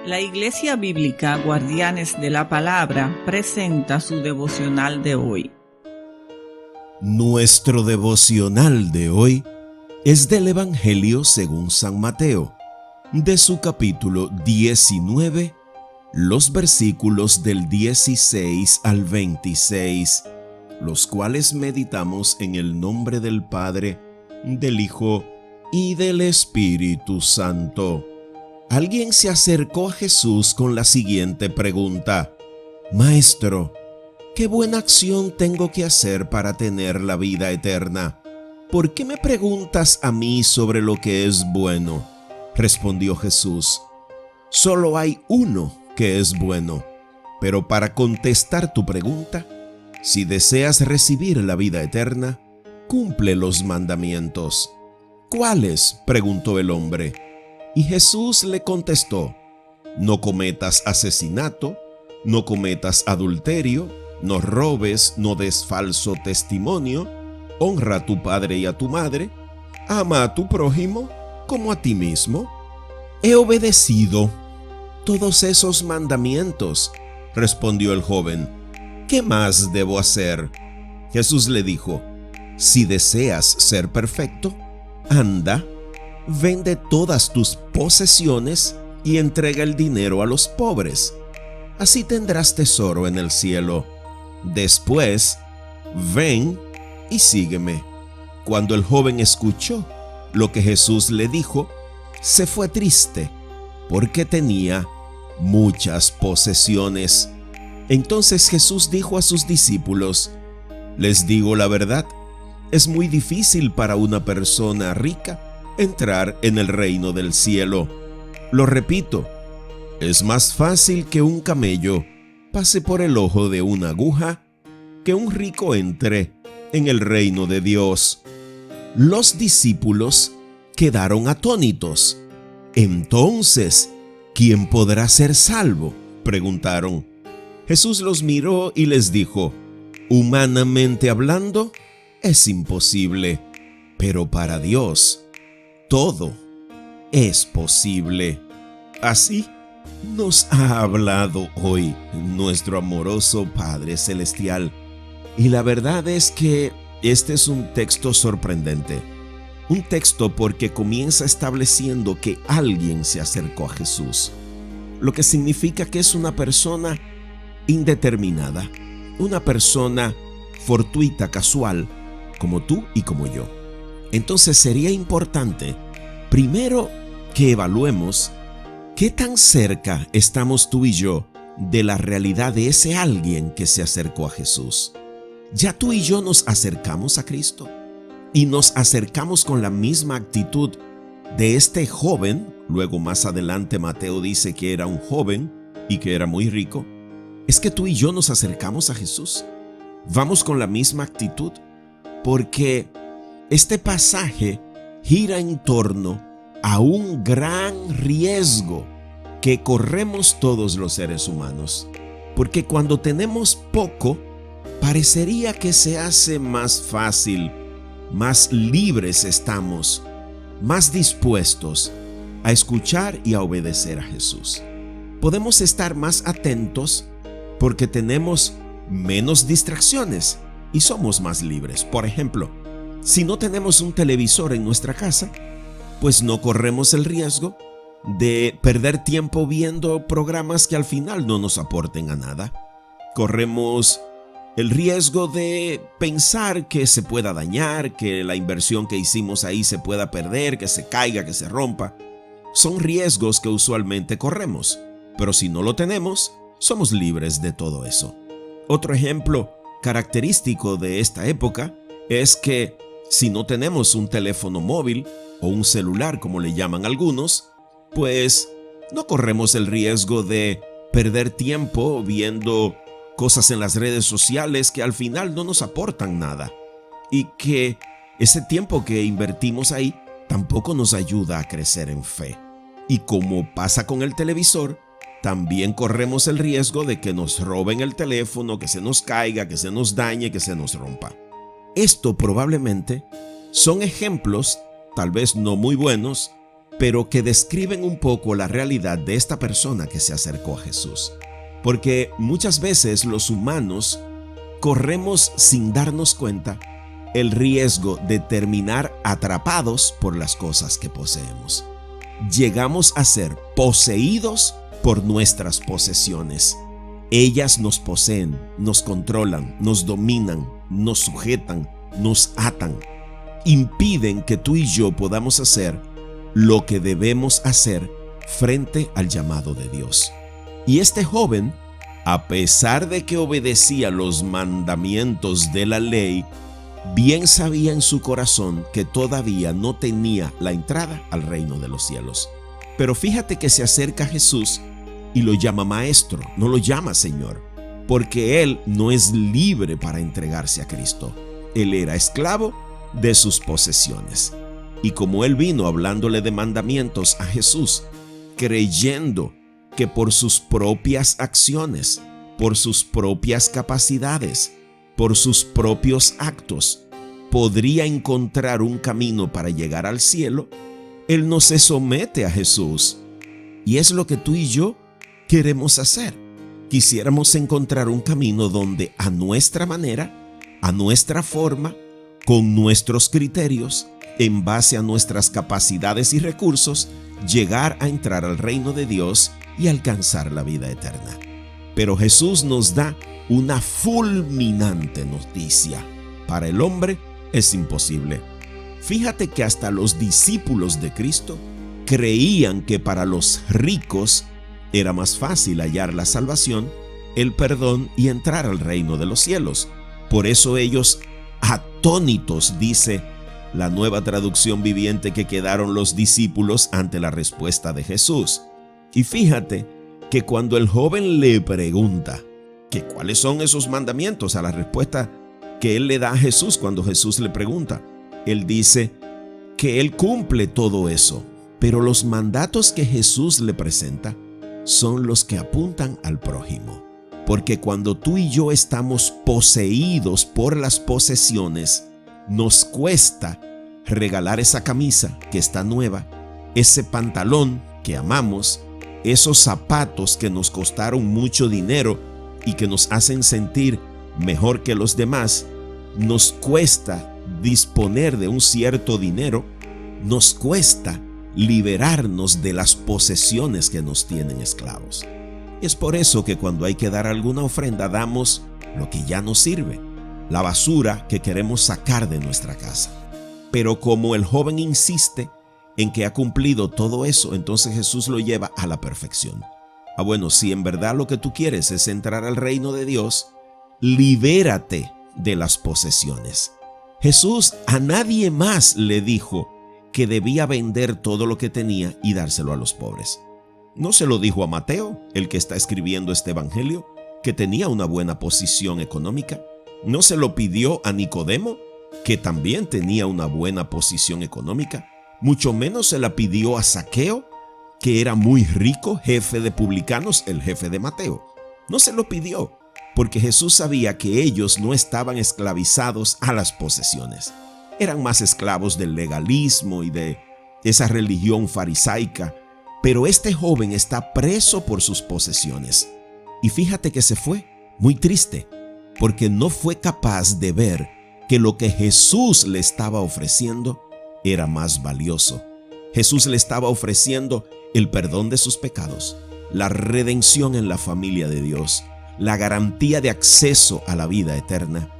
La Iglesia Bíblica Guardianes de la Palabra presenta su devocional de hoy. Nuestro devocional de hoy es del Evangelio según San Mateo, de su capítulo 19, los versículos del 16 al 26, los cuales meditamos en el nombre del Padre, del Hijo y del Espíritu Santo. Alguien se acercó a Jesús con la siguiente pregunta: Maestro, ¿qué buena acción tengo que hacer para tener la vida eterna? ¿Por qué me preguntas a mí sobre lo que es bueno? Respondió Jesús: Solo hay uno que es bueno. Pero para contestar tu pregunta, si deseas recibir la vida eterna, cumple los mandamientos. ¿Cuáles?, preguntó el hombre. Y Jesús le contestó: No cometas asesinato, no cometas adulterio, no robes, no des falso testimonio, honra a tu padre y a tu madre, ama a tu prójimo como a ti mismo. He obedecido todos esos mandamientos, respondió el joven. ¿Qué más debo hacer? Jesús le dijo: Si deseas ser perfecto, anda, vende todas tus posesiones y entrega el dinero a los pobres. Así tendrás tesoro en el cielo. Después, ven y sígueme. Cuando el joven escuchó lo que Jesús le dijo, se fue triste, porque tenía muchas posesiones. Entonces Jesús dijo a sus discípulos: Les digo la verdad, es muy difícil para una persona rica entrar en el reino del cielo. Lo repito, es más fácil que un camello pase por el ojo de una aguja que un rico entre en el reino de Dios. Los discípulos quedaron atónitos. Entonces, ¿quién podrá ser salvo?, preguntaron. Jesús los miró y les dijo: Humanamente hablando, es imposible, pero para Dios todo es posible. Así nos ha hablado hoy nuestro amoroso Padre Celestial. Y la verdad es que este es un texto sorprendente. Un texto porque comienza estableciendo que alguien se acercó a Jesús, lo que significa que es una persona indeterminada, una persona fortuita, casual, como tú y como yo. Entonces sería importante, primero, que evaluemos qué tan cerca estamos tú y yo de la realidad de ese alguien que se acercó a Jesús. ¿Ya tú y yo nos acercamos a Cristo? ¿Y nos acercamos con la misma actitud de este joven? Luego más adelante Mateo dice que era un joven y que era muy rico. ¿Es que tú y yo nos acercamos a Jesús? ¿Vamos con la misma actitud? Porque este pasaje gira en torno a un gran riesgo que corremos todos los seres humanos. Porque cuando tenemos poco, parecería que se hace más fácil, más libres estamos, más dispuestos a escuchar y a obedecer a Jesús. Podemos estar más atentos porque tenemos menos distracciones y somos más libres. Por ejemplo, si no tenemos un televisor en nuestra casa, pues no corremos el riesgo de perder tiempo viendo programas que al final no nos aporten a nada. Corremos el riesgo de pensar que se pueda dañar, que la inversión que hicimos ahí se pueda perder, que se caiga, que se rompa. Son riesgos que usualmente corremos, pero si no lo tenemos, somos libres de todo eso. Otro ejemplo característico de esta época es que si no tenemos un teléfono móvil o un celular, como le llaman algunos, pues no corremos el riesgo de perder tiempo viendo cosas en las redes sociales que al final no nos aportan nada y que ese tiempo que invertimos ahí tampoco nos ayuda a crecer en fe. Y como pasa con el televisor, también corremos el riesgo de que nos roben el teléfono, que se nos caiga, que se nos dañe, que se nos rompa. Esto probablemente son ejemplos, tal vez no muy buenos, pero que describen un poco la realidad de esta persona que se acercó a Jesús. Porque muchas veces los humanos corremos sin darnos cuenta el riesgo de terminar atrapados por las cosas que poseemos. Llegamos a ser poseídos por nuestras posesiones. Ellas nos poseen, nos controlan, nos dominan, nos sujetan, nos atan. Impiden que tú y yo podamos hacer lo que debemos hacer frente al llamado de Dios. Y este joven, a pesar de que obedecía los mandamientos de la ley, bien sabía en su corazón que todavía no tenía la entrada al reino de los cielos. Pero fíjate que se acerca a Jesús y lo llama maestro, no lo llama Señor, porque él no es libre para entregarse a Cristo. Él era esclavo de sus posesiones. Y como él vino hablándole de mandamientos a Jesús, creyendo que por sus propias acciones, por sus propias capacidades, por sus propios actos, podría encontrar un camino para llegar al cielo, él no se somete a Jesús. Y es lo que tú y yo queremos hacer. Quisiéramos encontrar un camino donde a nuestra manera, a nuestra forma, con nuestros criterios, en base a nuestras capacidades y recursos, llegar a entrar al reino de Dios y alcanzar la vida eterna. Pero Jesús nos da una fulminante noticia. Para el hombre es imposible. Fíjate que hasta los discípulos de Cristo creían que para los ricos era más fácil hallar la salvación, el perdón y entrar al reino de los cielos. Por eso ellos, atónitos, dice la Nueva Traducción Viviente, que quedaron los discípulos ante la respuesta de Jesús. Y fíjate que cuando el joven le pregunta que cuáles son esos mandamientos, a la respuesta que él le da a Jesús cuando Jesús le pregunta, él dice que él cumple todo eso, pero los mandatos que Jesús le presenta son los que apuntan al prójimo. Porque cuando tú y yo estamos poseídos por las posesiones, nos cuesta regalar esa camisa que está nueva, ese pantalón que amamos, esos zapatos que nos costaron mucho dinero y que nos hacen sentir mejor que los demás. Nos cuesta disponer de un cierto dinero, nos cuesta liberarnos de las posesiones que nos tienen esclavos. Es por eso que cuando hay que dar alguna ofrenda, damos lo que ya nos sirve, la basura que queremos sacar de nuestra casa. Pero como el joven insiste en que ha cumplido todo eso, entonces Jesús lo lleva a la perfección. Bueno, si en verdad lo que tú quieres es entrar al reino de Dios, libérate de las posesiones. Jesús a nadie más le dijo que debía vender todo lo que tenía y dárselo a los pobres. No se lo dijo a Mateo, el que está escribiendo este evangelio, que tenía una buena posición económica. No se lo pidió a Nicodemo, que también tenía una buena posición económica. Mucho menos se la pidió a Zaqueo, que era muy rico, jefe de publicanos, el jefe de Mateo. No se lo pidió, porque Jesús sabía que ellos no estaban esclavizados a las posesiones. Eran más esclavos del legalismo y de esa religión farisaica. Pero este joven está preso por sus posesiones. Y fíjate que se fue muy triste, porque no fue capaz de ver que lo que Jesús le estaba ofreciendo era más valioso. Jesús le estaba ofreciendo el perdón de sus pecados, la redención en la familia de Dios, la garantía de acceso a la vida eterna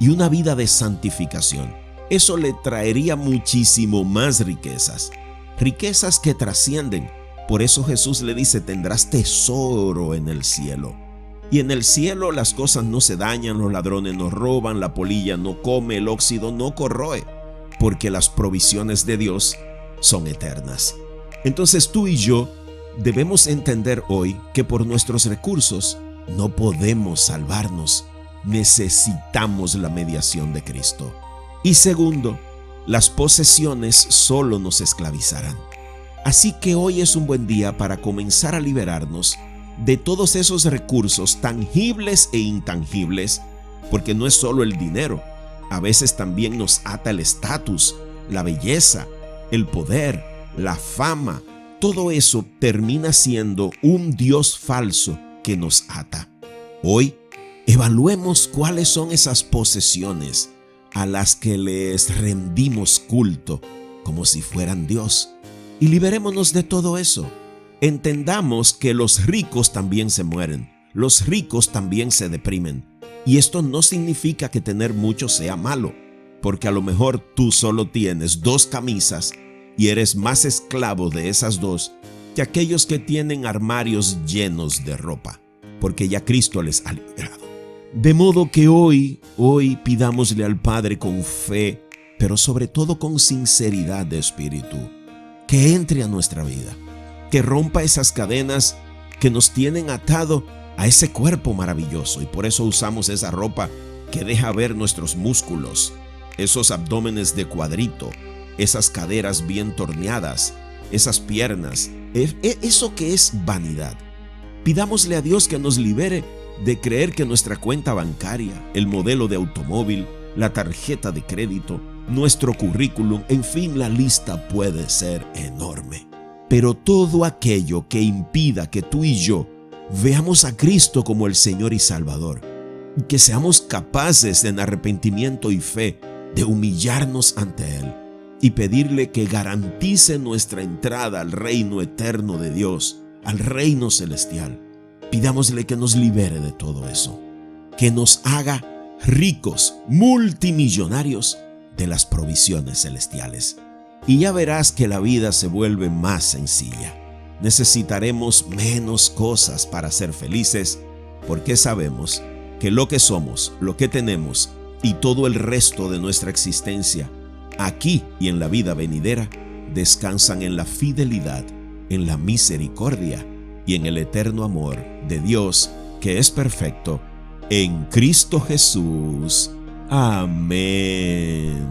y una vida de santificación. Eso le traería muchísimo más riquezas, riquezas que trascienden. Por eso Jesús le dice: tendrás tesoro en el cielo. Y en el cielo las cosas no se dañan, los ladrones no roban, la polilla no come, el óxido no corroe, porque las provisiones de Dios son eternas. Entonces tú y yo debemos entender hoy que por nuestros recursos no podemos salvarnos. Necesitamos la mediación de Cristo. Y segundo, las posesiones solo nos esclavizarán. Así que hoy es un buen día para comenzar a liberarnos de todos esos recursos tangibles e intangibles, porque no es solo el dinero. A veces también nos ata el estatus, la belleza, el poder, la fama, todo eso termina siendo un Dios falso que nos ata. Hoy, evaluemos cuáles son esas posesiones a las que les rendimos culto como si fueran Dios, y liberémonos de todo eso. Entendamos que los ricos también se mueren, los ricos también se deprimen, y esto no significa que tener mucho sea malo, porque a lo mejor tú solo tienes 2 camisas y eres más esclavo de esas 2 que aquellos que tienen armarios llenos de ropa, porque ya Cristo les ha liberado. De modo que hoy pidámosle al Padre con fe, pero sobre todo con sinceridad de espíritu, que entre a nuestra vida, que rompa esas cadenas que nos tienen atado a ese cuerpo maravilloso, y por eso usamos esa ropa que deja ver nuestros músculos, esos abdómenes de cuadrito, esas caderas bien torneadas, esas piernas, eso que es vanidad. Pidámosle a Dios que nos libere de creer que nuestra cuenta bancaria, el modelo de automóvil, la tarjeta de crédito, nuestro currículum, en fin, la lista puede ser enorme. Pero todo aquello que impida que tú y yo veamos a Cristo como el Señor y Salvador, y que seamos capaces en arrepentimiento y fe de humillarnos ante Él y pedirle que garantice nuestra entrada al reino eterno de Dios, al reino celestial. Pidámosle que nos libere de todo eso, que nos haga ricos, multimillonarios de las provisiones celestiales. Y ya verás que la vida se vuelve más sencilla. Necesitaremos menos cosas para ser felices, porque sabemos que lo que somos, lo que tenemos y todo el resto de nuestra existencia, aquí y en la vida venidera, descansan en la fidelidad, en la misericordia y en el eterno amor de Dios, que es perfecto, en Cristo Jesús. Amén.